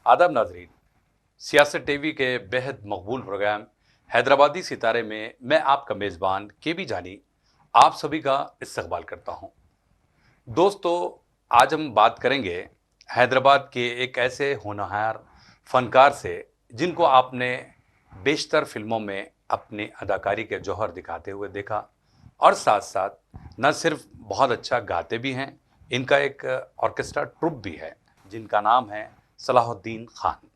आदाब नाजरीन, सियासत टीवी के बेहद मकबूल प्रोग्राम हैदराबादी सितारे में मैं आपका मेज़बान केबी जानी आप सभी का इस्तकबाल करता हूं। दोस्तों, आज हम बात करेंगे हैदराबाद के एक ऐसे होनहार फनकार से जिनको आपने बेशतर फिल्मों में अपनी अदाकारी के जौहर दिखाते हुए देखा और साथ साथ न सिर्फ बहुत अच्छा गाते भी हैं, इनका एक ऑर्केस्ट्रा ट्रुप भी है जिनका नाम है सलाहुद्दीन खान।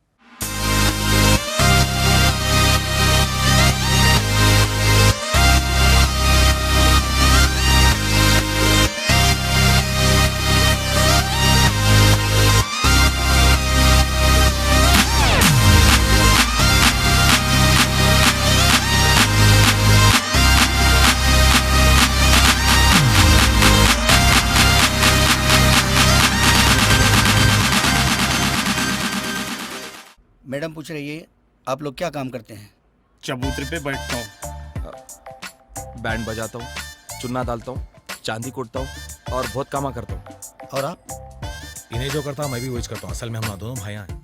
मैडम पूछ रही है आप लोग क्या काम करते हैं? चबूतरे पे बैठता हूँ, बैंड बजाता हूँ, चुन्ना डालता हूँ, चांदी कूटता हूँ और बहुत कामा करता हूँ। और आप? इन्हें जो करता हूँ मैं भी वही करता हूँ। असल में हम दोनों भाइयाँ हैं।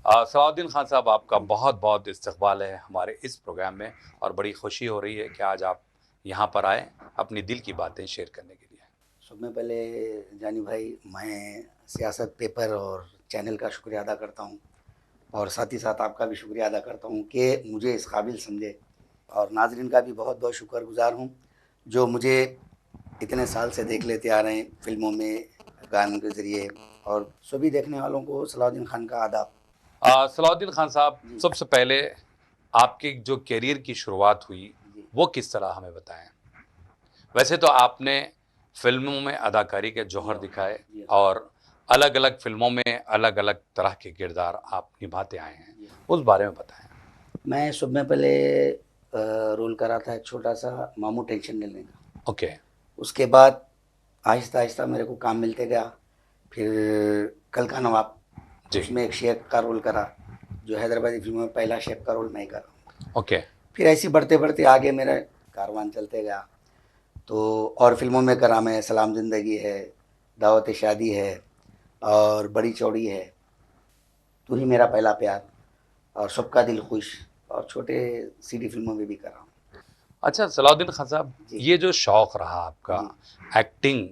सलाहुद्दीन खान साहब, आपका बहुत बहुत इस्तकबाल है हमारे इस प्रोग्राम में और बड़ी खुशी हो रही है कि आज आप यहाँ पर आए अपनी दिल की बातें शेयर करने के लिए। सब में पहले जानी भाई, मैं सियासत पेपर और चैनल का शुक्रिया अदा करता हूँ और साथ ही साथ आपका भी शुक्रिया अदा करता हूँ कि मुझे इस काबिल समझे, और नाजरीन का भी बहुत बहुत शुक्रगुजार हूँ जो मुझे इतने साल से देख लेते आ रहे हैं फिल्मों में, गानों के ज़रिए, और सभी देखने वालों को सलाहुद्दीन खान का आदाब। सलाहुद्दीन खान साहब, सबसे पहले आपके जो कैरियर की शुरुआत हुई वो किस तरह हमें बताएं। वैसे तो आपने फिल्मों में अदाकारी के जौहर दिखाए और अलग अलग फिल्मों में अलग अलग तरह के किरदार आप निभाते आए हैं, उस बारे में बताएं। मैं सब में पहले रोल करा था एक छोटा सा मामू टेंशन लेने का। ओके। उसके बाद आहिस्ता आहिस्ता मेरे को काम मिलते गया। फिर कल का नवाब, उसमें एक शेख का रोल करा, जो हैदराबादी फिल्मों में पहला शेख का रोल मैं करा। ओके। फिर ऐसे बढ़ते बढ़ते आगे मेरा कारवान चलते गया, तो और फिल्मों में करा मैं सलाम ज़िंदगी है, दावत शादी है और बड़ी चौड़ी है, तू ही मेरा पहला प्यार और सबका दिल खुश, और छोटे सीडी फिल्मों में भी कर रहा हूँ। अच्छा सलाहुद्दीन खान साहब, ये जो शौक़ रहा आपका एक्टिंग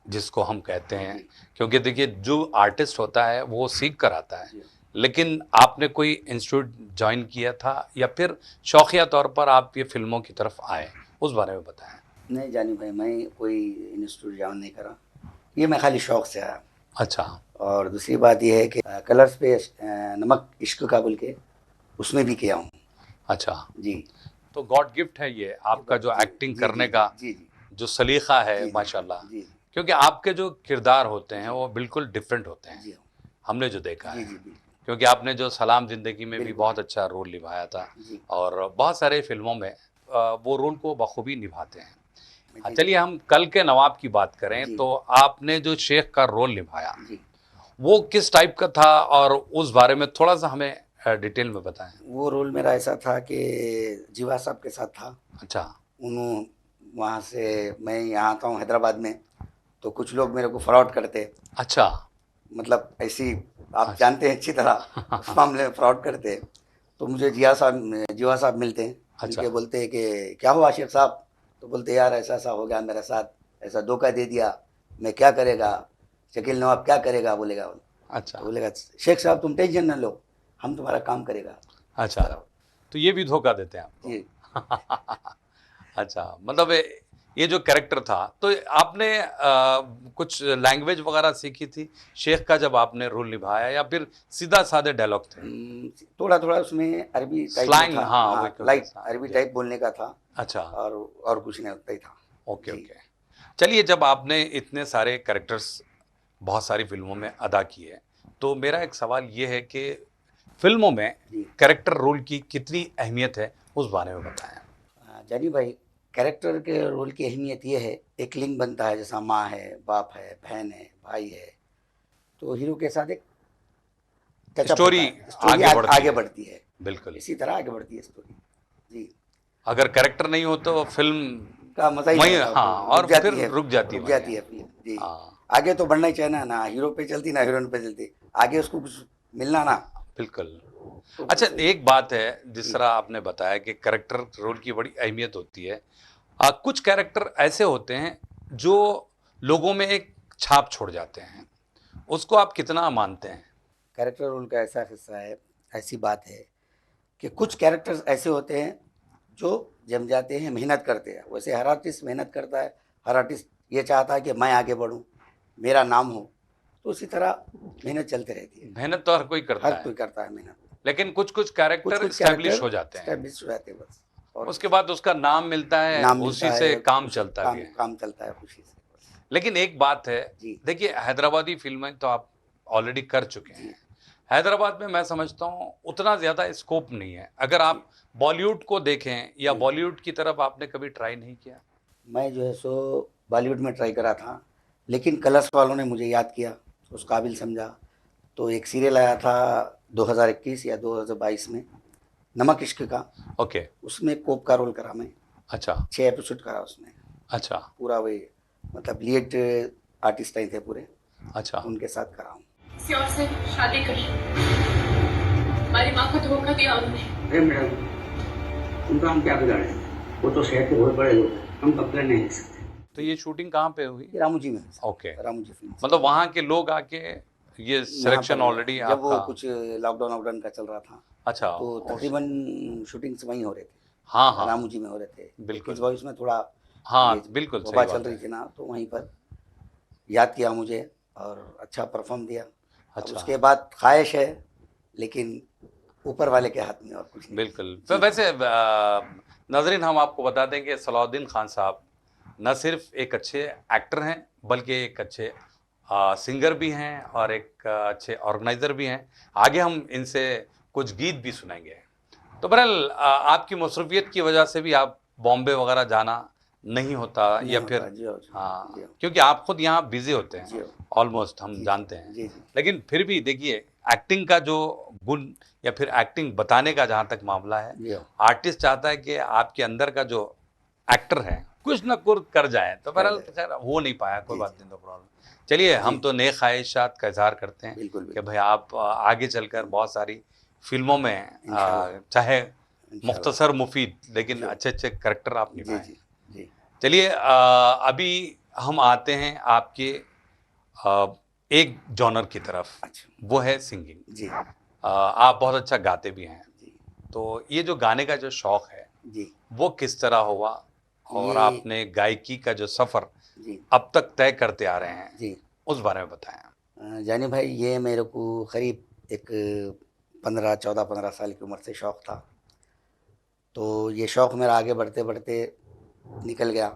जिसको हम कहते हैं, क्योंकि देखिए जो आर्टिस्ट होता है वो सीख कर आता है, लेकिन आपने कोई इंस्टीट्यूट ज्वाइन किया था या फिर शौकिया तौर पर आप ये फिल्मों की तरफ आए, उस बारे में बताएं। नहीं जानी भाई, मैं कोई इंस्टीट्यूट ज्वाइन नहीं करा, ये मैं खाली शौक़ से आया। अच्छा। और दूसरी बात यह है कि कलर्स पे नमक इश्क का बोल के उसमें भी किया हूँ। अच्छा जी। तो गॉड गिफ्ट है ये आपका जो एक्टिंग करने का जो सलीका है माशाल्लाह, क्योंकि आपके जो किरदार होते हैं वो बिल्कुल डिफरेंट होते हैं, हमने जो देखा है, क्योंकि आपने जो सलाम ज़िंदगी में भी बहुत अच्छा रोल निभाया था और बहुत सारे फिल्मों में वो रोल को बखूबी निभाते हैं। चलिए हम कल के नवाब की बात करें, तो आपने जो शेख का रोल निभाया वो किस टाइप का था और उस बारे में थोड़ा सा हमें डिटेल में बताएं। वो रोल मेरा ऐसा था कि जीवा साहब के साथ था। अच्छा। उन्होंने वहाँ से मैं यहाँ आता हूँ हैदराबाद में, तो कुछ लोग मेरे को फ्रॉड करते। अच्छा। मतलब ऐसी आप जानते हैं अच्छी तरह उस मामले में फ्रॉड करते। तो मुझे जीवा साहब मिलते हैं। अच्छा। उनके बोलते हैं कि क्या हुआ शेख साहब, तो बोलते यार ऐसा ऐसा हो गया मेरे साथ, ऐसा धोखा दे दिया, मैं क्या करेगा, शकील नवाब क्या करेगा बोलेगा। अच्छा। तो बोलेगा शेख साहब तुम टेंशन न लो, हम तुम्हारा काम करेगा। अच्छा, तो ये भी धोखा देते हैं आपको। अच्छा, मतलब ये जो कैरेक्टर था, तो आपने कुछ लैंग्वेज वगैरह सीखी थी शेख का जब आपने रोल निभाया, या फिर सीधा साधे डायलॉग थे? थोड़ा थोड़ा उसमें अरबी टाइप स्लैंग, हाँ, लाइक अरबी टाइप बोलने का था। अच्छा। और कुछ नहीं होता ही था। Okay okay. चलिए, जब आपने इतने सारे कैरेक्टर्स बहुत सारी फिल्मों में अदा किए, तो मेरा एक सवाल ये है कि फिल्मों में जी। कैरेक्टर रोल की कितनी अहमियत है उस बारे में बताएं। जानी भाई, कैरेक्टर के रोल की अहमियत ये है, एक लिंक बनता है, जैसा माँ है, बाप है, बहन है, भाई है, तो हीरो के साथ एक टचअप स्टोरी होता है, स्टोरी आगे बढ़ती है, बिल्कुल। इसी तरह आगे बढ़ती है स्टोरी। जी, अगर कैरेक्टर नहीं हो तो फिल्म का मजा ही वहीं, नहीं आता, हाँ, रुक और जाती फिर है, रुक जाती रुक वहीं। जाती है फिल्म। जी, हाँ, आगे तो बढ़ना ही चाहिए ना, ना हीरो पे चलती ना हीरोइन पे चलती, आगे उसको कुछ मिलना ना। बिल्कुल। तो अच्छा, बस एक बात है, जिस जी। तरह आपने बताया कि कैरेक्टर रोल की बड़ी अहमियत होती है, कुछ कैरेक्टर ऐसे होते हैं जो लोगों में एक छाप छोड़ जाते हैं, उसको आप कितना मानते हैं? कैरेक्टर रोल का ऐसा हिस्सा है, ऐसी बात है कि कुछ कैरेक्टर्स ऐसे होते हैं जो जम जाते हैं, मेहनत करते हैं। वैसे हर आर्टिस्ट मेहनत करता है, हर आर्टिस्ट ये चाहता है कि मैं आगे बढ़ूं, मेरा नाम हो, तो उसी तरह मेहनत चलती रहती है। मेहनत तो हर कोई करता हर है, कोई करता है मेहनत, लेकिन कुछ कुछ कुछ कैरेक्टर कुछ स्टैब्लिश कैरेक्टर हो जाते हैं, स्टैब्लिश हो जाते हैं बस, और उसके बाद उसका नाम मिलता है, नाम उसी मिलता से है, काम उसी चलता भी काम है। काम चलता है खुशी से बस। लेकिन एक बात है, जी देखिए, हैदराबादी फिल्में तो आप ऑलरेडी कर चुके जी हैं। हैदराबाद में मैं समझता हूँ उतना ज़्यादा स्कोप नहीं है। अगर आप बॉलीवुड को देखें या जी। बॉलीवुड की तरफ आपने कभी ट्राई नहीं किया? मैं जो है सो बॉलीवुड में ट्राई करा था, लेकिन कलर्स वालों ने मुझे याद किया, उस काबिल समझा, तो एक सीरियल आया था 2021 या 2022 में, नमक इश्क का, ओके। उसमें कोप का रोल करा मैं, अच्छा 6 एपिसोड करा उसमें, अच्छा पूरा वही, मतलब लीड आर्टिस्ट नहीं थे पूरे, अच्छा। उनके साथ करा हूँ। किसी और से शादी कर ली, हमारी माँ को धोखा दिया उन्होंने। अरे मैडम, उनका हम क्या बिगाड़े, वो तो शहर के बहुत बड़े लोग हैं, हम कंप्लेन नहीं कर सकते। तो ये शूटिंग कहाँ पे हुई? ये रामू जी में, ओके, रामू जी फिल्म, मतलब वहाँ के लोग आके ये यहाँ सिलेक्शन पर ऑलरेडी जब वो आपका? कुछ लॉकडाउन वॉकडाउन का चल रहा था, अच्छा, तो तकरीबन शूटिंग्स वहीं हो रहे थे, हाँ हाँ रामू जी में हो रहे थे। बिल्कुल। इस वॉइस में थोड़ा हाँ ये बिल्कुल वबा सही चल बात रही है। थी ना, तो वहीं पर याद किया मुझे और अच्छा परफॉर्म दिया। अब अच्छा, उसके बाद ख्वाहिश है, लेकिन ऊपर वाले के हाथ में, और कुछ नहीं। बिल्कुल। तो वैसे नाज़रीन, हम आपको बता दें कि सलाउद्दीन खान साहब न सिर्फ एक अच्छे एक्टर हैं, बल्कि एक अच्छे सिंगर भी हैं और एक अच्छे ऑर्गेनाइज़र भी हैं। आगे हम इनसे कुछ गीत भी सुनेंगे। तो बहरहाल, आपकी मसरूफियत की वजह से भी आप बॉम्बे वगैरह जाना नहीं होता, नहीं या होता, फिर जी हो, जी हाँ, हो, क्योंकि आप खुद यहाँ बिजी होते जी हैं, हो, ऑलमोस्ट हम जी जानते हैं। जी जी लेकिन फिर भी देखिए, एक्टिंग का जो गुण या फिर एक्टिंग बताने का जहाँ तक मामला है, जी हो, आर्टिस्ट चाहता है कि आपके अंदर का जो एक्टर है कुछ न कुछ कर जाए। तो बहरहाल जाए। खैर हो नहीं पाया, कोई जी बात जी, नहीं, तो प्रॉब्लम। चलिए, हम जी तो नेक ख्वाहिशात का इजहार करते हैं बिल्कुल कि बिल्कुल, भाई आप आगे चलकर बहुत सारी फिल्मों में इंशाल्लाह चाहे इंशाल्लाह, मुख्तसर मुफीद, लेकिन जी हो, अच्छे अच्छे करेक्टर आप जी निभाएं। जी जी। चलिए, अभी हम आते हैं आपके अ, एक जॉनर की तरफ, अच्छा, वो है सिंगिंग। जी आप बहुत अच्छा गाते भी हैं, जी तो ये जो गाने का जो शौक है जी, वो किस तरह हुआ, और ये आपने गायकी का जो सफ़र जी अब तक तय करते आ रहे हैं जी, उस बारे में बताएं। जानी भाई, ये मेरे को करीब एक 14-15 साल की उम्र से शौक़ था। तो ये शौक़ मेरा आगे बढ़ते बढ़ते निकल गया,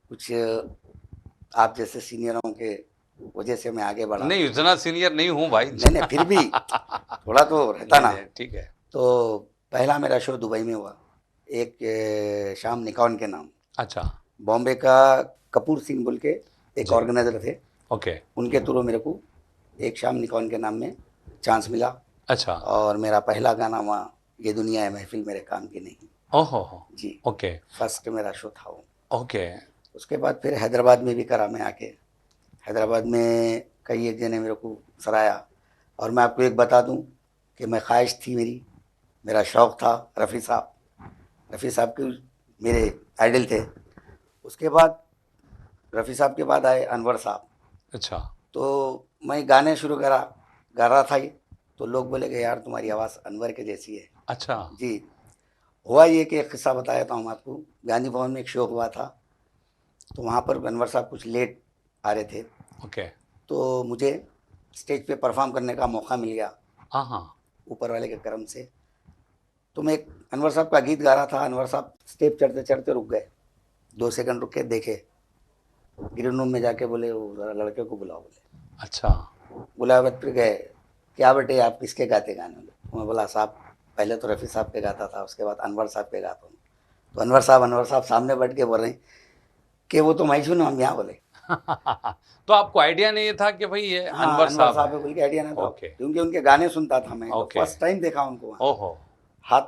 कुछ आप जैसे सीनियरों के वजह से मैं आगे बढ़ा। नहीं, इतना सीनियर नहीं हूँ भाई। नहीं नहीं, फिर भी थोड़ा तो रहता नहीं ना। नहीं, ठीक है। तो पहला मेरा शो दुबई में हुआ, एक शाम निकॉन के नाम, अच्छा, बॉम्बे का कपूर सिंह बोल के एक जी। ऑर्गेनाइजर थे, ओके। उनके थ्रू मेरे को एक शाम निकॉन के नाम में चांस मिला, अच्छा, और मेरा पहला गाना वहाँ, ये दुनिया है महफिल मेरे काम की नहीं। ओहो हो, जी, ओके फर्स्ट मेरा शो था वो। ओके। उसके बाद फिर हैदराबाद में भी करा मैं आके, हैदराबाद में कई एक जने मेरे को सराहा। और मैं आपको एक बता दूं कि मैं ख्वाहिश थी मेरी, मेरा शौक़ था रफ़ी साहब, रफ़ी साहब के मेरे आइडल थे। उसके बाद रफ़ी साहब के बाद आए अनवर साहब। अच्छा, तो मैं गाने शुरू करा, गा रहा था ये, तो लोग बोले कि यार तुम्हारी आवाज़ अनवर के जैसी है। अच्छा, जी, हुआ ये कि एक किस्सा बताया था हूँ आपको। गांधी भवन में एक शो हुआ था, तो वहाँ पर अनवर साहब कुछ लेट आ रहे थे, ओके। तो मुझे स्टेज पे परफॉर्म करने का मौका मिल गया हाँ हाँ, ऊपर वाले के करम से। तो मैं एक अनवर साहब का गीत गा रहा था, अनवर साहब स्टेप चढ़ते चढ़ते रुक गए, 2 सेकंड रुक के देखे, ग्रीन रूम में जाके बोले वो ज़रा लड़के को बुलाओ, बोले अच्छा, बुलाया, फिर गए, क्या बेटे आप किसके गाते गाने, बोले तो मैं बोला साहब पहले तो रफ़ी साहब पे गाता था, उसके बाद अनवर साहब पे गाता हूँ। तो अनवर साहब सामने बैठ के बोल रहे हैं कि वो तो मैं सुनो हम यहाँ बोले। तो आपको आइडिया नहीं था कि भाई ये हाँ, अनवर साहब है हैं? बोल के आइडिया नहीं था, ओके। क्योंकि उनके गाने सुनता था मैं। तो ओके। फर्स्ट टाइम देखा उनको वहाँ। ओहो, हाथ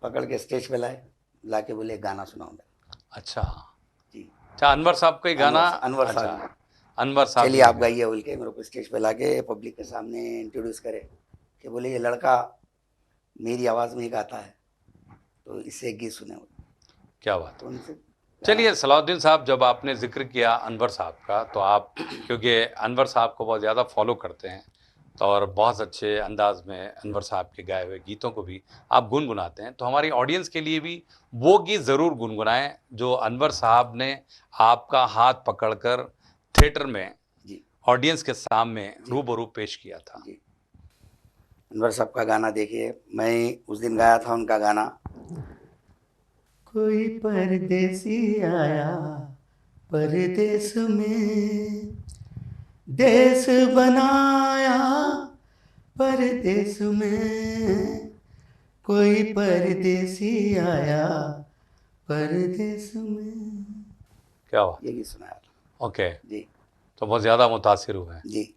पकड़ के स्टेज पे ला के बोले गाना सुनाओ मेरा। अच्छा जी, अच्छा, अनवर साहब का ही गाना। अनवर साहब अच्छा, अनवर साहब चलिए ने आप गाया। गाइए बोल के मेरे को स्टेज पे लाके पब्लिक के सामने इंट्रोड्यूस करे कि बोले ये लड़का मेरी आवाज़ में ही गाता है, तो इससे एक गीत सुने। क्या बात। तो उनसे चलिए सलाउद्दीन साहब, जब आपने जिक्र किया अनवर साहब का, तो आप क्योंकि अनवर साहब को बहुत ज़्यादा फॉलो करते हैं तो और बहुत अच्छे अंदाज में अनवर साहब के गाए हुए गीतों को भी आप गुनगुनाते हैं, तो हमारी ऑडियंस के लिए भी वो गीत ज़रूर गुनगुनाएं जो अनवर साहब ने आपका हाथ पकड़कर थिएटर में जी ऑडियंस के सामने रूबरू पेश किया था। जी अनवर साहब का गाना देखिए, मैं उस दिन गाया था उनका गाना, कोई परदेसी आया परदेस में, देश बनाया परदेस में, कोई परदेसी आया परदेस में। क्या बात। ये गीत सुनाया था। ओके, जी तो बहुत ज़्यादा मुतासिर हुए हैं। जी,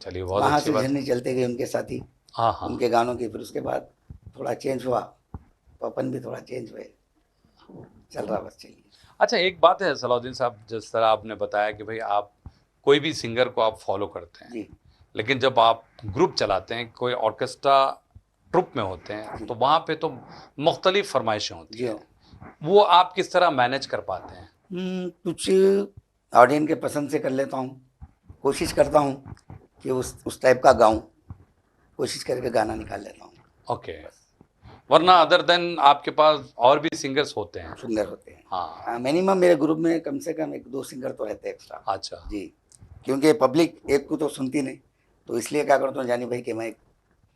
चलिए बहुत वहाँ अच्छी से बात। झरने चलते गए उनके साथ ही, हाँ हाँ, उनके गानों की। फिर उसके बाद थोड़ा चेंज हुआ, तो अपन भी थोड़ा चेंज हुए, चल रहा बस चलिए। अच्छा एक बात है सलाउद्दीन साहब, जिस तरह आपने बताया कि भाई आप कोई भी सिंगर को आप फॉलो करते हैं, जी लेकिन जब आप ग्रुप चलाते हैं, कोई ऑर्केस्ट्रा ट्रुप में होते हैं, तो वहाँ पे तो मुख्तलिफ फरमाइशें होती जी हैं, वो आप किस तरह मैनेज कर पाते हैं? कुछ ऑडियंस के पसंद से कर लेता हूँ, कोशिश करता हूँ कि उस टाइप का गाऊँ, कोशिश करके गाना निकाल लेता हूँ। ओके, वरना अदर देन आपके पास और भी सिंगर्स होते हैं? सिंगर होते हैं, हाँ, मिनिमम मेरे ग्रुप में कम से कम 1-2 सिंगर तो रहते हैं एक्स्ट्रा। अच्छा जी, क्योंकि पब्लिक एक को तो सुनती नहीं, तो इसलिए क्या करता हूँ जानी भाई कि मैं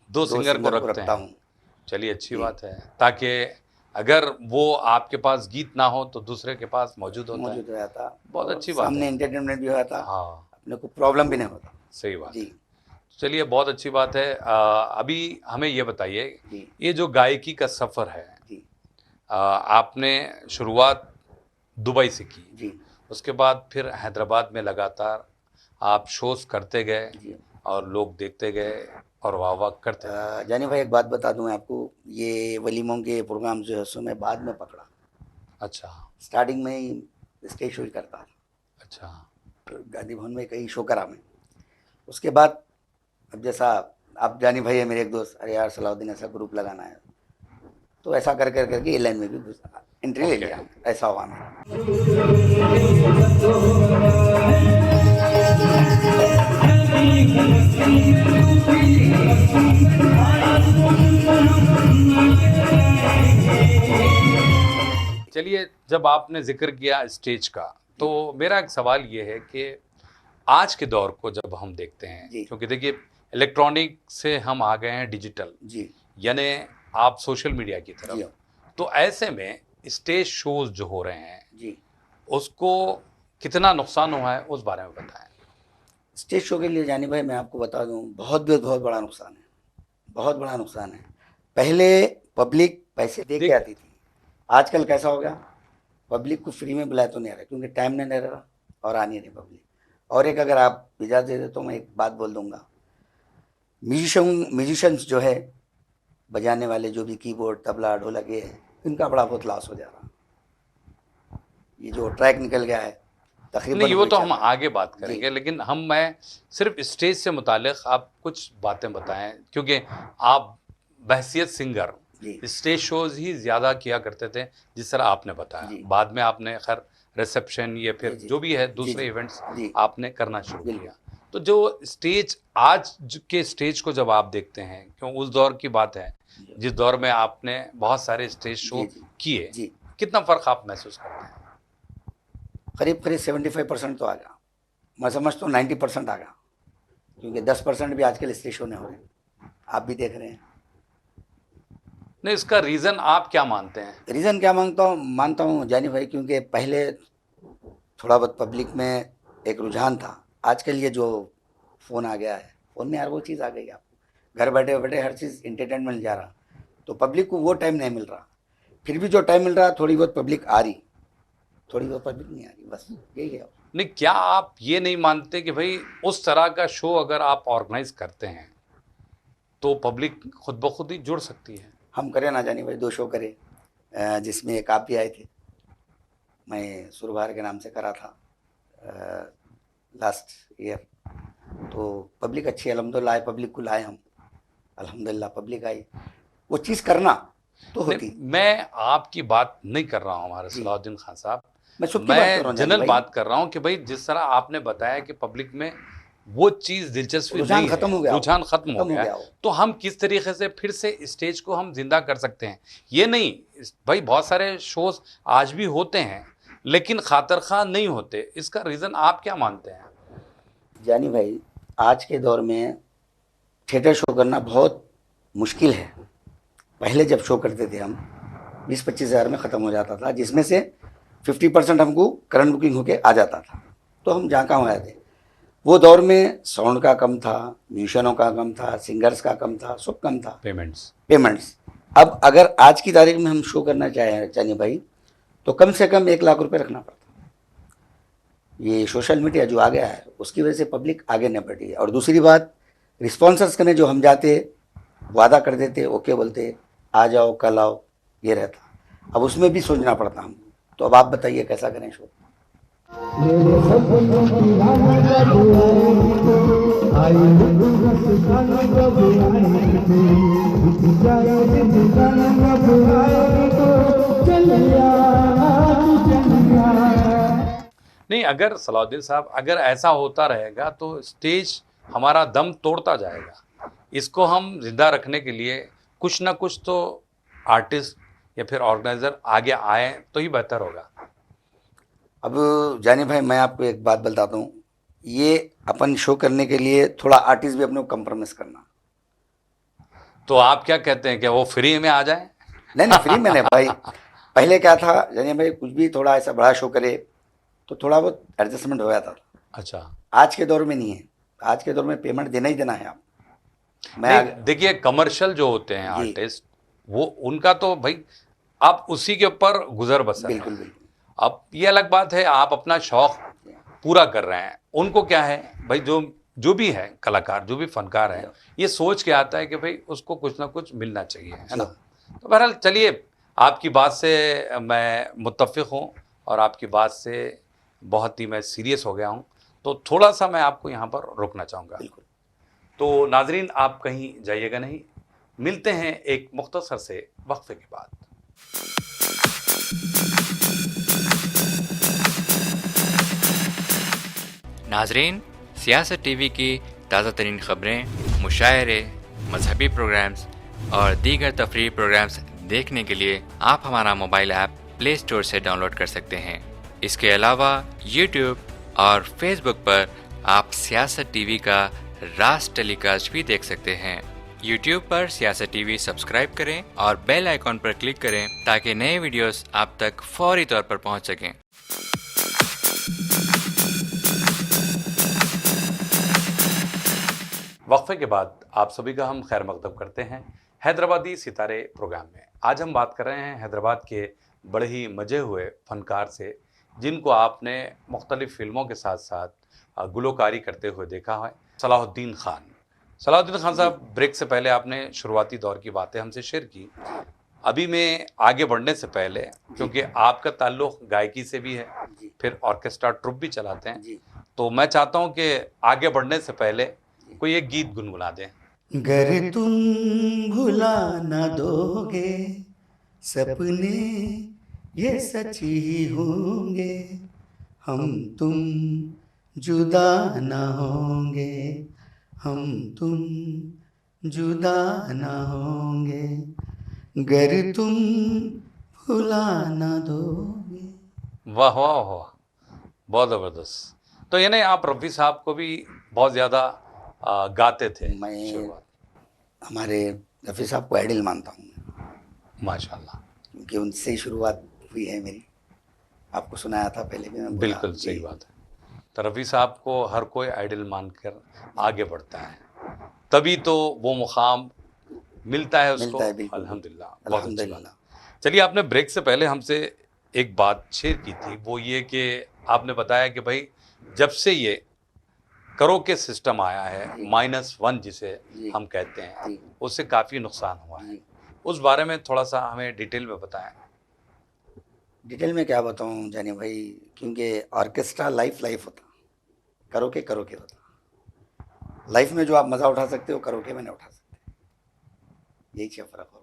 दो सिंगर को रखते रखता हैं। हूँ। चलिए अच्छी जी। बात है, ताकि अगर वो आपके पास गीत ना हो तो दूसरे के पास मौजूद होता है। मौजूद हो जाता, बहुत और अच्छी बात सामने है। एंटरटेनमेंट भी हो जाता, हाँ, अपने को प्रॉब्लम भी नहीं होता। सही बात है। जी चलिए बहुत अच्छी बात है। अभी हमें ये बताइए, जी ये जो गायकी का सफ़र है, जी आपने शुरुआत दुबई से की, जी उसके बाद फिर हैदराबाद में लगातार आप शोज़ करते गए जी। और लोग देखते गए और वाह वाह करते गए। जानी भाई एक बात बता दूं मैं आपको, ये वलीमों के प्रोग्राम जो है सो मैं बाद में पकड़ा, अच्छा स्टार्टिंग में ही स्टेज शो ही करता था अच्छा, गांधी भवन में कई शो करा मैं। उसके बाद अब जैसा आप जानी भाई है मेरे एक दोस्त, अरे यार सलाउद्दीन ऐसा ग्रुप लगाना है, तो ऐसा कर करके ये लाइन में भी एंट्री ले ओके। लिया, ऐसा हुआ मेरा। चलिए जब आपने जिक्र किया स्टेज का, तो मेरा एक सवाल ये है कि आज के दौर को जब हम देखते हैं, जी। क्योंकि देखिए इलेक्ट्रॉनिक से हम आ गए हैं डिजिटल, जी यानी आप सोशल मीडिया की जी तरफ, तो ऐसे में स्टेज शोज जो हो रहे हैं जी। उसको कितना नुकसान हुआ है उस बारे में बताएं। स्टेज शो के लिए जानी भाई मैं आपको बता दूं, बहुत बड़ा नुकसान है, बहुत बड़ा नुकसान है। पहले पब्लिक पैसे दे के आती थी, आजकल कैसा हो गया, पब्लिक को फ्री में बुलाया तो नहीं आ रहा, क्योंकि टाइम नहीं रह रहा और आ नहीं रही पब्लिक। और एक अगर आप इजाज़त दे दे तो मैं एक बात बोल दूंगा, म्यूजिशियंस जो है बजाने वाले, जो भी कीबोर्ड तबला ढोलक ये है, इनका बड़ा बहुत लॉस हो जा रहा। ये जो ट्रैक निकल गया है तकरीबन, नहीं वो तो हम बेचारा। आगे बात करेंगे, लेकिन मैं सिर्फ स्टेज से मुतालिक आप कुछ बातें बताएं, क्योंकि आप बहसियत सिंगर जी स्टेज शोज ही ज़्यादा किया करते थे जिस तरह आपने बताया, जी। बाद में आपने खैर रिसेप्शन या फिर जी, जो भी है जी, दूसरे जी, इवेंट्स जी। आपने करना शुरू बिल्कुल। किया। तो जो स्टेज आज के स्टेज को जब आप देखते हैं, क्यों उस दौर की बात है जिस दौर में आपने बहुत सारे स्टेज शो जी, जी, किए, जी। कितना फ़र्क आप महसूस करते हैं? करीब 75% तो आ गया, मैं समझता हूँ 90% आ गया, क्योंकि 10% भी आजकल स्टेज शो नहीं हो रहे, आप भी देख रहे हैं। नहीं, इसका रीज़न आप क्या मानते हैं? रीज़न क्या मानता हूँ जानी भाई, क्योंकि पहले थोड़ा बहुत पब्लिक में एक रुझान था, आजकल ये जो फ़ोन आ गया है, फ़ोन में यार वो चीज़ आ गई आपको, घर बैठे बैठे हर चीज़ इंटरटेनमेंट जा रहा, तो पब्लिक को वो टाइम नहीं मिल रहा। फिर भी जो टाइम मिल रहा थोड़ी बहुत पब्लिक आ रही, थोड़ी बहुत पब्लिक नहीं आ रही, बस यही है। नहीं, क्या आप ये नहीं मानते कि भाई उस तरह का शो अगर आप ऑर्गेनाइज करते हैं तो पब्लिक खुद ब खुद ही जुड़ सकती है? हम करें ना जानी भाई, 2 शो करे, जिसमें एक आप भी आए थे, मैं सुरबार के नाम से करा था लास्ट ईयर। तो पब्लिक अच्छी अल्हम्दुलिल्लाह, पब्लिक को लाए हम, अल्हम्दुलिल्लाह पब्लिक आई। वो चीज़ करना तो होती। नहीं, मैं आपकी बात नहीं कर रहा हूँ हमारे जी। सलाहुद्दीन खान साहब, मैं सबकी बात कर रहा मैं हूँ जनरल भाई। बात कर रहा हूँ कि भाई जिस तरह आपने बताया कि पब्लिक में वो चीज़ दिलचस्पी रुझान नहीं खत्म हो है, गया, रुझान खत्म हो गया है, वो। तो हम किस तरीके से फिर से स्टेज को हम जिंदा कर सकते हैं? ये नहीं भाई, बहुत सारे शोज आज भी होते हैं लेकिन खातर खा नहीं होते, इसका रीज़न आप क्या मानते हैं? जानी भाई, आज के दौर में थिएटर शो करना बहुत मुश्किल है। पहले जब शो करते थे हम 20-25 हज़ार में ख़त्म हो जाता था, जिसमें से 50% हमको करंट बुकिंग होके आ जाता था, तो हम जहाँ कहाँ आए थे। वो दौर में साउंड का कम था, म्यूजिशियनों का कम था, सिंगर्स का कम था, सब कम था, पेमेंट्स। अब अगर आज की तारीख में हम शो करना चाहिए भाई, तो कम से कम 1 लाख रुपए रखना पड़ता। ये सोशल मीडिया जो आ गया है उसकी वजह से पब्लिक आगे नहीं बढ़ी है। और दूसरी बात, रिस्पॉन्सर्स करने जो हम जाते, वादा कर देते, ओके बोलते, आ जाओ कल आओ, ये रहता। अब उसमें भी सोचना पड़ता हम। तो अब आप बताइए कैसा करें शो? नहीं, अगर सलाहुद्दीन साहब अगर ऐसा होता रहेगा तो स्टेज हमारा दम तोड़ता जाएगा। इसको हम जिंदा रखने के लिए कुछ ना कुछ तो आर्टिस्ट या फिर ऑर्गेनाइजर आगे आए तो ही बेहतर होगा। अब जानी भाई, मैं आपको एक बात बताता हूँ, ये अपन शो करने के लिए थोड़ा आर्टिस्ट भी अपने को कम्प्रोमाइज करना। तो आप क्या कहते हैं कि वो फ्री में आ जाए? नहीं, फ्री में नहीं भाई। पहले क्या था जानी भाई, कुछ भी थोड़ा ऐसा बड़ा शो करे तो थोड़ा बहुत एडजस्टमेंट हो जाता था। अच्छा, आज के दौर में नहीं है। आज के दौर में पेमेंट देना ही देना है। आप देखिए, कमर्शियल जो होते हैं आर्टिस्ट, वो उनका तो भाई आप उसी के ऊपर गुजर बसर है। बिल्कुल। अब ये अलग बात है, आप अपना शौक पूरा कर रहे हैं, उनको क्या है भाई, जो भी है कलाकार, जो भी फनकार है, ये सोच के आता है कि भाई उसको कुछ ना कुछ मिलना चाहिए, है ना। तो बहरहाल चलिए, आपकी बात से मैं मुत्तफ़िक़ हूँ और आपकी बात से बहुत ही मैं सीरियस हो गया हूँ, तो थोड़ा सा मैं आपको यहाँ पर रोकना चाहूँगा। तो नाजरीन, आप कहीं जाइएगा नहीं, मिलते हैं एक मुख्तसर से वक्फे के बाद। नाजरीन, सियासत टीवी की ताज़ा तरीन ख़बरें, मुशायरे, मजहबी प्रोग्राम्स और दीगर तफरीही प्रोग्राम्स देखने के लिए आप हमारा मोबाइल ऐप प्ले स्टोर से डाउनलोड कर सकते हैं। इसके अलावा यूट्यूब और फेसबुक पर आप सियासत टीवी का रास टेलीकास्ट भी देख सकते हैं। यूट्यूब पर सियासत टीवी सब्सक्राइब करें और बेल आइकॉन पर क्लिक करें ताकि नए वीडियोस आप तक फौरी तौर पर पहुंच सकें। वक्फे के बाद आप सभी का हम खैर मकदम करते हैं हैदराबादी सितारे प्रोग्राम में। आज हम बात कर रहे हैं हैदराबाद के बड़े ही मजे हुए फनकार से, जिनको आपने मुख्तलिफ़ फिल्मों के साथ साथ गुलकारी करते हुए देखा है, सलाहुद्दीन खान। सलाहुद्दीन खान साहब, ब्रेक से पहले आपने शुरुआती दौर की बातें हमसे शेयर की। अभी मैं आगे बढ़ने से पहले, क्योंकि आपका ताल्लुक़ गायकी से भी है, फिर ऑर्केस्ट्रा ट्रुप भी चलाते हैं, तो मैं चाहता हूँ कि आगे बढ़ने से पहले कोई एक गीत गुनगुना दें। गर तुम भुला न दोगे सपने ये सच ही होंगे, हम तुम जुदा न होंगे, हम तुम जुदा न होंगे, गर तुम भुला न दोगे। वाह वाह वाह, बहुत ज़बरदस्त। तो यानी आप रफ़ी साहब को भी बहुत ज़्यादा गाते थे? मैं हमारे रफ़ी साहब को आइडल मानता हूँ माशाल्लाह, क्योंकि उनसे ही शुरुआत हुई है मेरी। आपको सुनाया था पहले भी, मैं बिल्कुल सही बात है। तो रफ़ी साहब को हर कोई आइडल मानकर आगे बढ़ता है। तभी तो वो मुकाम मिलता है उसको। मिलता है, बिल्कुल। अल्हम्दुलिल्लाह, बहुत अच्छी बात। अल्हम्दुलिल्लाह। चलिए, आपने ब्रेक से पहले हमसे एक बात शेयर की थी, वो ये कि आपने बताया कि भाई जब से ये करोके सिस्टम आया है, जी। -1 जिसे जी। हम कहते हैं, जी। उससे काफ़ी नुकसान हुआ है। जी। उस बारे में थोड़ा सा हमें डिटेल में बताएं। डिटेल में क्या बताऊं जानी भाई, क्योंकि ऑर्केस्ट्रा लाइफ होता, करोके होता। लाइफ में जो आप मज़ा उठा सकते हो, करोके में नहीं उठा सकते। यही क्या फ़र्क हो।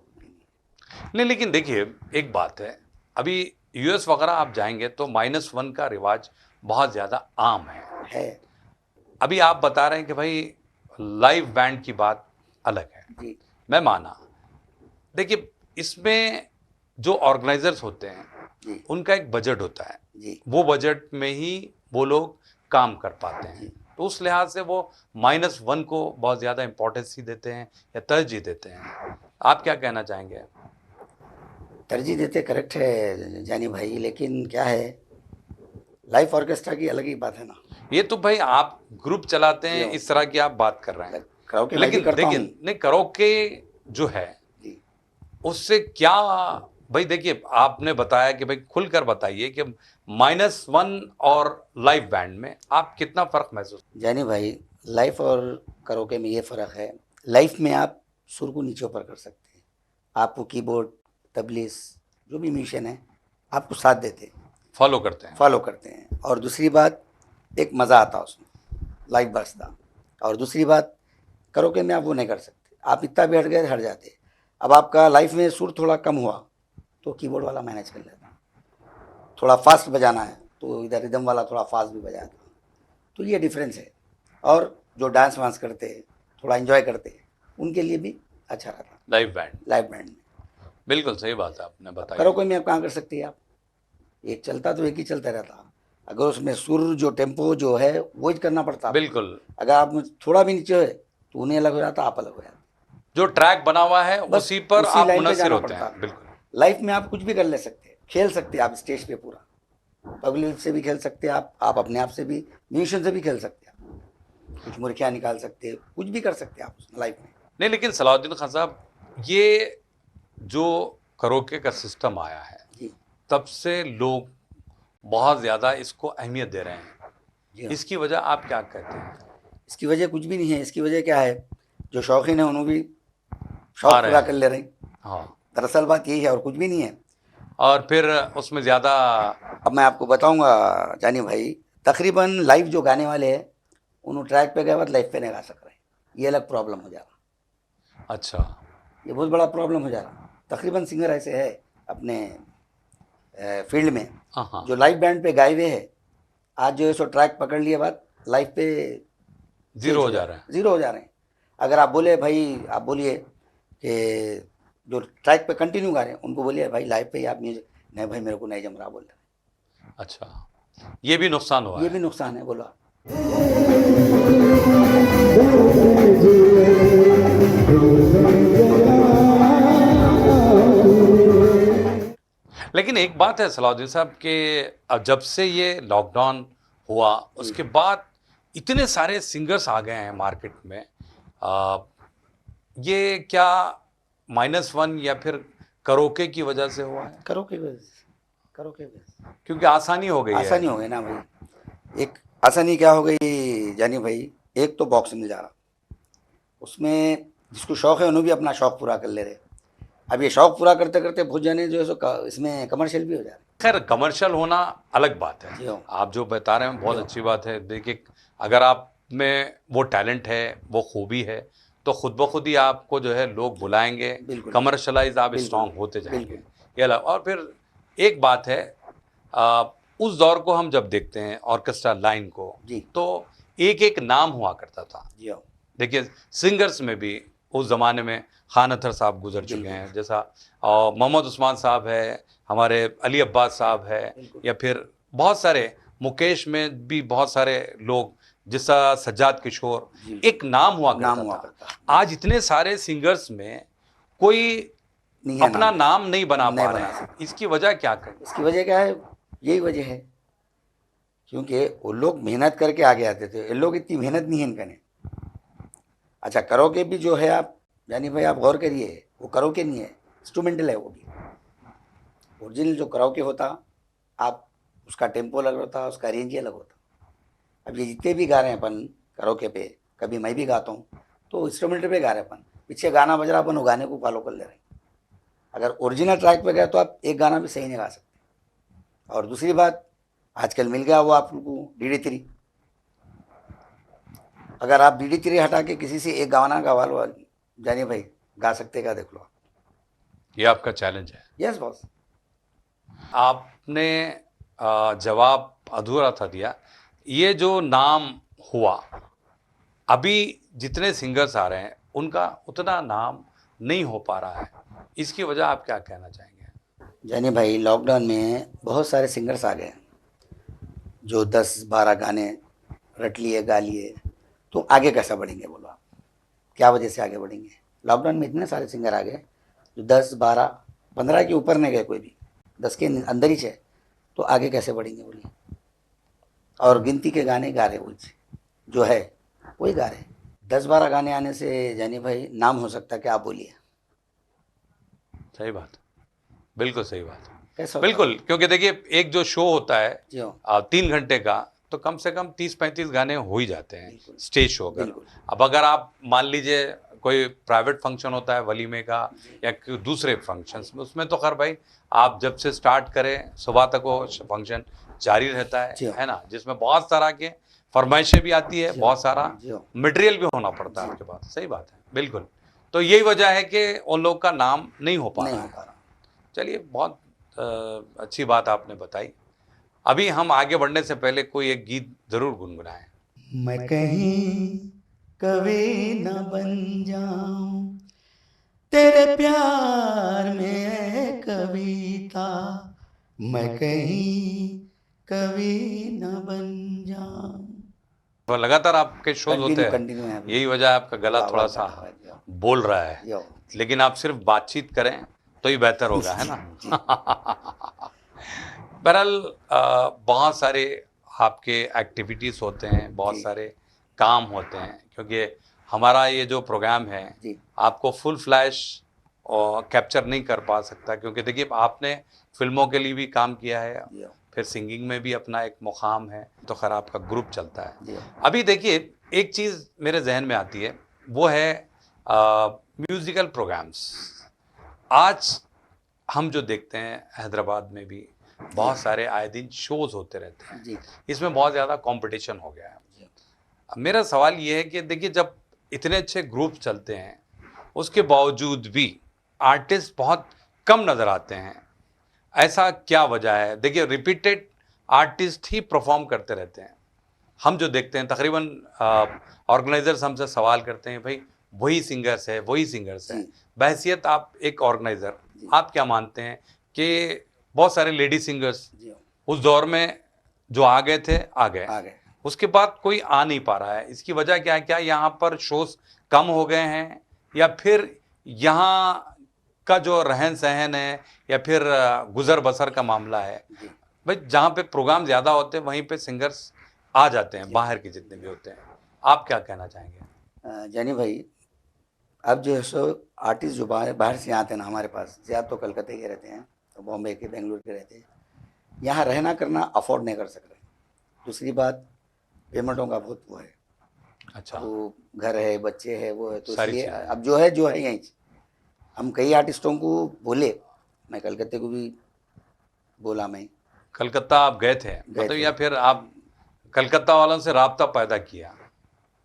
नहीं, लेकिन देखिए, एक बात है, अभी यूएस वगैरह आप जाएंगे तो -1 का रिवाज बहुत ज़्यादा आम है। अभी आप बता रहे हैं कि भाई लाइव बैंड की बात अलग है। जी। मैं माना, देखिए इसमें जो ऑर्गेनाइजर्स होते हैं जी। उनका एक बजट होता है, जी। वो बजट में ही वो लोग काम कर पाते हैं। जी। तो उस लिहाज से वो -1 को बहुत ज़्यादा इम्पोर्टेंस ही देते हैं या तरजीह देते हैं। आप क्या कहना चाहेंगे? तरजीह देते करेक्ट है जानी भाई, लेकिन क्या है, लाइफ ऑर्केस्ट्रा की अलग ही बात है ना। ये तो भाई आप ग्रुप चलाते हैं, जी। इस तरह की आप बात कर रहे हैं। करोके मैं भी लेकिन करता देखिए, हूँ। नहीं, करोके जो है जी। उससे क्या, भाई देखिए आपने बताया कि भाई खुलकर बताइए कि -1 और लाइव बैंड में आप कितना फर्क महसूस। जानी भाई, लाइफ और करोके में ये फ़र्क है, लाइफ में आप सुर को नीचे ऊपर कर सकते हैं, आपको कीबोर्ड, तबलीस, जो भी म्यूजिशियन है आपको साथ देते हैं, फॉलो करते हैं। फॉलो करते हैं। और दूसरी बात, एक मज़ा आता उसमें, लाइव बजता। और दूसरी बात, करोके में आप वो नहीं कर सकते, आप इतना भी हट गए हट जाते। अब आपका लाइफ में सुर थोड़ा कम हुआ तो कीबोर्ड वाला मैनेज कर लेता, थोड़ा फास्ट बजाना है तो इधर रिदम वाला थोड़ा फास्ट भी बजाता। तो ये डिफरेंस है। और जो डांस वांस करते हैं, थोड़ा एंजॉय करते हैं, उनके लिए भी अच्छा रहता लाइव बैंड, लाइव बैंड में। बिल्कुल सही बात है आपने बताई। करोके में आप कहाँ कर सकते हैं, आप एक चलता तो एक ही चलता रहता, अगर उसमें सुर जो टेम्पो जो है वो ही करना पड़ता आपको। बिल्कुल, अगर आप में थोड़ा भी नीचे है तो उन्हें अलग हो जाता, आप अलग हो जाते। जो ट्रैक बना हुआ है बस उसी पर उसी आप लाइन पे मुनस्सिर जाना होते पड़ता हैं। बिल्कुल। लाइफ में आप कुछ भी कर ले सकते हैं, खेल सकते हैं आप स्टेज पे पूरा, पब्लिक से भी खेल सकते हैं आप अपने आप से भी, म्यूजिशियन से भी खेल सकते हैं, कुछ मुर्खियाँ निकाल सकते हैं, कुछ भी कर सकते हैं आप लाइफ में। नहीं, लेकिन सलाउद्दीन खान साहब, ये जो करोके का सिस्टम आया है जी। तब से लोग बहुत ज़्यादा इसको अहमियत दे रहे हैं। जी हाँ। इसकी वजह आप क्या कहते हैं? इसकी वजह कुछ भी नहीं है, इसकी वजह क्या है, जो शौकीन है उन्होंने भी आ शौक रहे पूरा हैं। कर ले रहे हैं। हाँ, दरअसल बात यही है और कुछ भी नहीं है। और फिर उसमें ज़्यादा। अब मैं आपको बताऊंगा जानी भाई, तकरीबन लाइव जो गाने वाले हैं उन्होंने ट्रैक पे गए बाद लाइव पे नहीं गा सक रहे, ये अलग प्रॉब्लम हो जा रहा। अच्छा, ये बहुत बड़ा प्रॉब्लम हो जा रहा। तकरीबन सिंगर ऐसे है अपने फील्ड में हाँ हाँ, जो लाइव बैंड पे गाए हुए हैं, आज जो है सो ट्रैक पकड़ लिए बाद लाइव पे जीरो हो जा रहा है। ज़ीरो हो जा रहे हैं। अगर आप बोले भाई, आप बोलिए कि जो ट्रैक पे कंटिन्यू गा रहे हैं उनको बोलिए भाई लाइव पे ही आप म्यूजिक, नहीं भाई मेरे को नहीं जम रहा बोल रहे। अच्छा, ये भी नुकसान हुआ ये है। भी नुकसान है, बोलो आप। लेकिन एक बात है सलाउद्दीन साहब कि अब जब से ये लॉकडाउन हुआ उसके बाद इतने सारे सिंगर्स आ गए हैं मार्केट में। ये क्या -1 या फिर करोके की वजह से हुआ है? करोके करोके क्योंकि आसानी हो गई है। आसानी हो गई ना भाई। एक आसानी क्या हो गई जानी भाई, एक तो बॉक्स मिल जा रहा, उसमें जिसको शौक है उन्होंने भी अपना शौक पूरा कर ले रहे। अब ये शौक पूरा करते करते बहुत जाने जो है सो इसमें कमर्शियल भी हो जा रहे। खैर, कमर्शियल होना अलग बात जी है, हाँ। आप जो बता रहे हैं बहुत अच्छी बात है। देखिए, अगर आप में वो टैलेंट है, वो खूबी है, तो खुद ब खुद ही आपको जो है लोग बुलाएंगे, बिल्कुल। कमर्शलाइज आप बिल्कुल। स्ट्रांग होते जाएंगे। बिल्कुल। ये अलग। और फिर एक बात है, उस दौर को हम जब देखते हैं ऑर्केस्ट्रा लाइन को, जी। तो एक एक नाम हुआ करता था। जी हाँ। देखिए, सिंगर्स में भी उस ज़माने में खान अतर साहब गुजर चुके बिल्कुल। हैं, जैसा मोहम्मद उस्मान साहब है, हमारे अली अब्बास साहब है, बिल्कुल। या फिर बहुत सारे, मुकेश में भी बहुत सारे लोग, जैसा सज्जाद किशोर, जी। एक नाम हुआ नाम करता हुआ था। करता। आज इतने सारे सिंगर्स में कोई नहीं है अपना नाम नहीं बना नहीं पा बना रहे हैं। इसकी वजह क्या करें? इसकी वजह क्या है, यही वजह है क्योंकि वो लोग मेहनत करके आगे आते थे, ये लोग इतनी मेहनत नहीं है इनका ने। अच्छा करोके भी जो है आप जानी भाई आप गौर करिए, वो करोके नहीं है, इंस्ट्रूमेंटल है वो भी। ओरिजिनल जो करोके होता आप उसका टेम्पो अलग होता, उसका रेंज ही अलग होता। अब ये जितने भी गा रहे हैं अपन करोके पे, कभी मैं भी गाता हूँ तो इंस्ट्रूमेंटल पे गा रहे हैं अपन, पीछे गाना बज रहा अपन वो गाने को फॉलो कर ले रहे हैं। अगर ओरिजिनल ट्रैक पे गए तो आप एक गाना भी सही नहीं गा सकते। और दूसरी बात, आजकल मिल गया वो आप लोग को DD3। अगर आप DD3 हटा के किसी से एक गाना गवा लो जानिए भाई, गा सकते क्या, देख लो। ये आपका चैलेंज है। Yes boss. आपने जवाब अधूरा था दिया। ये जो नाम हुआ, अभी जितने सिंगर्स आ रहे हैं उनका उतना नाम नहीं हो पा रहा है, इसकी वजह आप क्या कहना चाहेंगे? जानिए भाई, लॉकडाउन में बहुत सारे सिंगर्स आ गए जो 10-12 गाने रट लिए, गा लिए, तो आगे कैसा बढ़ेंगे बोलो आप? क्या वजह से आगे बढ़ेंगे? लॉकडाउन में इतने सारे सिंगर आ गए जो 10-12-15 के ऊपर नहीं गए, कोई भी 10 के अंदर ही है, तो आगे कैसे बढ़ेंगे बोलिए? और गिनती के गाने गा रहे वही जो है वही गा रहे। 10-12 गाने आने से जानिए भाई नाम हो सकता है, क्या आप बोलिए? सही बात, बिल्कुल सही बात, कैसा होता है? बिल्कुल। क्योंकि देखिए एक जो शो होता है जी हाँ, 3 घंटे का, तो कम से कम 30-35 गाने हो ही जाते हैं बिल्कुल। स्टेज शो का। बिल्कुल। अब अगर आप मान लीजिए कोई प्राइवेट फंक्शन होता है वलीमे का या दूसरे फंक्शंस में, उसमें तो खैर भाई आप जब से स्टार्ट करें सुबह तक वो फंक्शन जारी रहता जी हाँ। है ना, जिसमें बहुत तरह के फरमाइशें भी आती है, जी बहुत हाँ, सारा जी हाँ। मटेरियल भी होना पड़ता है आपके पास। सही बात है, बिल्कुल। तो यही वजह है कि उन लोग का नाम नहीं हो पा नहीं रहा हो है। पा रहा। चलिए, बहुत अच्छी बात आपने बताई। अभी हम आगे बढ़ने से पहले कोई एक गीत जरूर गुनगुनाएं। मैं कहीं कभी न बन जाऊं तेरे प्यार में है कविता, मैं कहीं कभी न बन जाऊं। तो लगातार आपके शोज होते हैं, कंटिन्यू है अभी। यही वजह है आपका गला थोड़ा सा बोल रहा है, यो। लेकिन आप सिर्फ बातचीत करें तो ही बेहतर होगा, है ना? बहरहाल बहुत सारे आपके एक्टिविटीज़ होते हैं, बहुत जी। सारे काम होते हैं, क्योंकि हमारा ये जो प्रोग्राम है जी। आपको फुल फ्लैश और कैप्चर नहीं कर पा सकता, क्योंकि देखिए आपने फिल्मों के लिए भी काम किया है, यो। फिर सिंगिंग में भी अपना एक मुकाम है, तो खैर आपका ग्रुप चलता है। जी। अभी देखिए एक चीज़ मेरे जहन में आती है, वो है म्यूज़िकल प्रोग्राम्स। आज हम जो देखते हैं हैदराबाद में भी बहुत सारे आए दिन शोज़ होते रहते हैं, जी। इसमें बहुत ज़्यादा कंपटीशन हो गया है। अब मेरा सवाल ये है कि देखिए जब इतने अच्छे ग्रुप चलते हैं उसके बावजूद भी आर्टिस्ट बहुत कम नज़र आते हैं, ऐसा क्या वजह है? देखिए रिपीटेड आर्टिस्ट ही परफॉर्म करते रहते हैं। हम जो देखते हैं तकरीबन ऑर्गेनाइजर्स हमसे सवाल करते हैं, भाई वही सिंगर्स है, वही सिंगर्स है। बहैसियत आप एक ऑर्गेनाइजर, आप क्या मानते हैं कि बहुत सारे लेडी सिंगर्स जी। उस दौर में जो आ गए थे आ गए, आ गए। उसके बाद कोई आ नहीं पा रहा है, इसकी वजह क्या है? क्या यहाँ पर शोज कम हो गए हैं, या फिर यहाँ का जो रहन सहन है, या फिर गुजर बसर का मामला है? भाई जहाँ पे प्रोग्राम ज़्यादा होते हैं वहीं पे सिंगर्स आ जाते हैं, बाहर के जितने भी होते हैं। आप क्या कहना चाहेंगे? जानी भाई, अब जो है सो आर्टिस्ट जो बाहर से आते हैं ना हमारे पास, ज़्यादा तो कलकत्ते के रहते हैं, तो बॉम्बे के, बेंगलुरु के रहते हैं, यहाँ रहना करना अफोर्ड नहीं कर सक रहे। दूसरी बात, पेमेंटों का बहुत वो है। अच्छा, वो घर है, बच्चे है, वो है, तो सारी इसलिए चीज़ें। अब जो है यहीं। हम कई आर्टिस्टों को बोले, मैं कलकत्ते को भी बोला, मैं कलकत्ता आप गए थे मतलब, थे। या फिर आप कलकत्ता वालों से राब्ता पैदा किया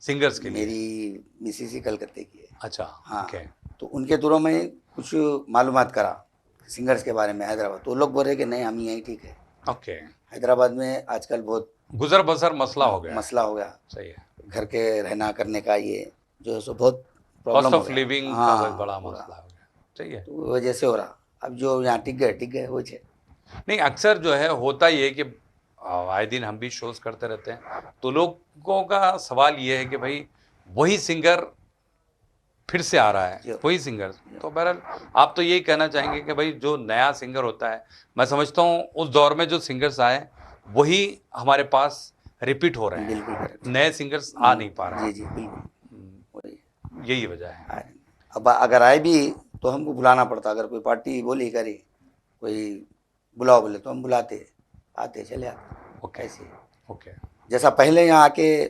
सिंगर्स के लिए? मेरी मिसिस ही कलकत्ते की है। अच्छा, हाँ। ओके। तो उनके थ्रू में कुछ मालूमात करा सिंगर्स के बारे में हैदराबाद, तो लोग बोल रहे कि नहीं हम यहीं ठीक है। ओके, हैदराबाद में आजकल बहुत गुजर बसर मसला हो गया। मसला हो गया, सही है, घर के रहना करने का, ये जो है सो बहुत कॉस्ट प्रॉब्लम हो ऑफ गया। लिविंग का हाँ, बहुत बड़ा पूरा। मसला हो गया। सही है। तो वजह से हो रहा। अब जो यहाँ टिक गए वो छे। नहीं, अक्सर जो है होता ये है कि आए दिन हम भी शोज करते रहते हैं, तो लोगों का सवाल ये है कि भाई वही सिंगर फिर से आ रहा है, वही सिंगर। तो बहरहाल आप तो यही कहना चाहेंगे कि भाई जो नया सिंगर होता है, मैं समझता हूँ उस दौर में जो सिंगर्स आए वही हमारे पास रिपीट हो रहे हैं, बिल्कुल correct। नए सिंगर्स आ नहीं पा रहे जी हैं। जी बिल्कुल वही। यही वजह है। अब अगर आए भी तो हमको बुलाना पड़ता, अगर कोई पार्टी बोली करे कोई बुलाओ बोले तो हम बुलाते, आते चले आते। ओके ऐसे ओके, जैसा पहले यहाँ आके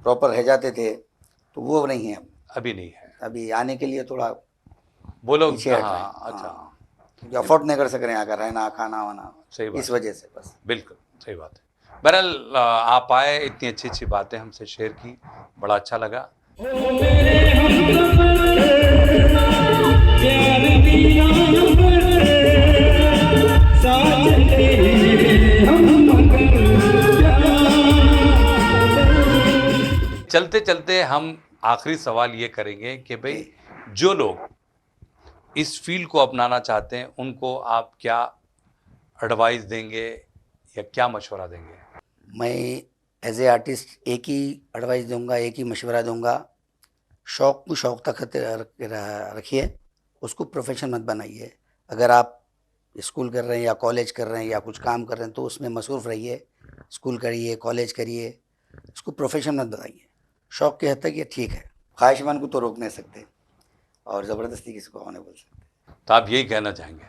प्रॉपर रह जाते थे तो वो नहीं है अब। अभी नहीं है, अभी आने के लिए थोड़ा वो लोग पीछे हट हाँ रहे हैं। अच्छा हाँ, क्योंकि अफोर्ड नहीं कर सक रहे हैं आकर रहना खाना वाना, सही बात इस वजह से बस। बिल्कुल सही बात है। बहरहाल आप आए, इतनी अच्छी अच्छी बातें हमसे शेयर की, बड़ा अच्छा लगा। चलते चलते हम आखिरी सवाल ये करेंगे कि भाई जो लोग इस फील्ड को अपनाना चाहते हैं उनको आप क्या एडवाइस देंगे या क्या मशवरा देंगे? मैं एज ए आर्टिस्ट एक ही एडवाइस दूंगा, एक ही मशवरा दूंगा, शौक़ को शौक़ तक रखिए, उसको प्रोफेशन मत बनाइए। अगर आप स्कूल कर रहे हैं या कॉलेज कर रहे हैं या कुछ काम कर रहे हैं तो उसमें मसरूफ़ रहिए, स्कूल करिए कॉलेज करिए, उसको प्रोफेशन मत बनाइए। शौक़ की हद तक ये ठीक है, ख्वाहिशमंद को तो रोक नहीं सकते और ज़बरदस्ती किसी को होने बोल सकते। तो आप यही कहना चाहेंगे?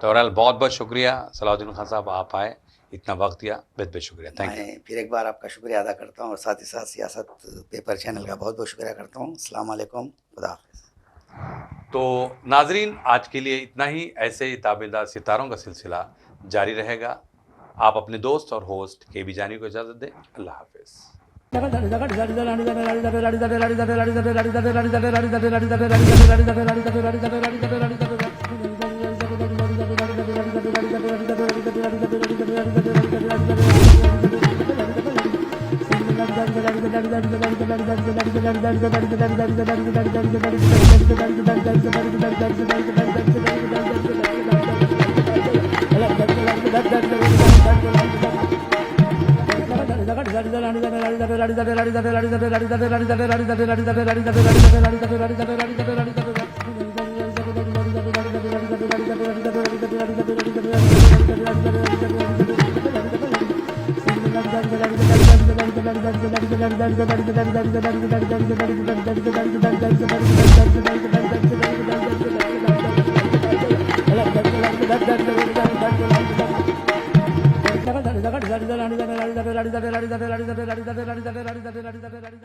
तो बहरहाल बहुत बहुत शुक्रिया सलाहुद्दीन खान साहब, आप आए, इतना वक्त दिया, बहुत बहुत शुक्रिया। Thank you. मैं फिर एक बार आपका शुक्रिया अदा करता हूँ और साथ ही साथ सियासत पेपर चैनल का बहुत बहुत शुक्रिया करता हूँ। अस्सलाम वालेकुम, खुदा हाफ़िज़। तो नाजरीन, आज के लिए इतना ही। ऐसे ही ताबेदार सितारों का सिलसिला जारी रहेगा। आप अपने दोस्त और होस्ट KB जानी को इजाज़त दें। अल्लाह हाफिज़। Thank you.